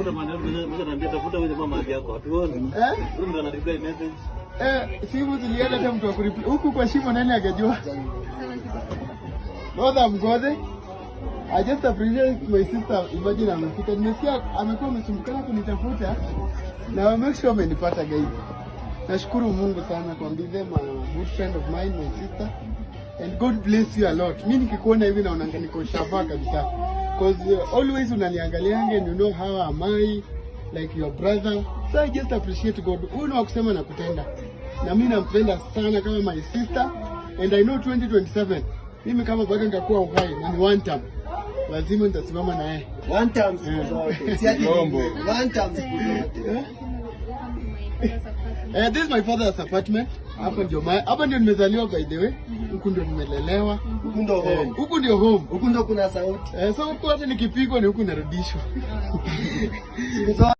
hata maneno mmoja ananiambia tafuta wewe mama yako hatuoni. Ndio ana reply message. Simu zilienda hata mtu akureply. Huku kwa shimo nani akajua? Brother Mgoze, I just appreciate my sister. Imagine amefika. Nimesikia amekuwa amesumbukana kunitafuta na make sure amenipata guys. Nashukuru Mungu sana kwa them a good friend of mine, my sister. And God bless you a lot. Mimi nikikuona hivi naonanga niko shava kabisa. Because always unaniangalianga and you know how am I like your brother. So I just appreciate God. Huyu wa kusema na kutenda. Na mimi nampenda sana kama my sister. And I know 2027 mimi kama bado nitakuwa uhai na ni one time. Lazima nitasimama na yeye. One time siku zote. Si ati mambo. One time siku zote. This is my father's apartment. Hapa ndio nimezaliwa by the way. Huku ndio nimelelewa. Huku ndio home. Huku ndio home. Huku ndio kuna sauti. So huku hata nikipigwa ni huku narudishwa.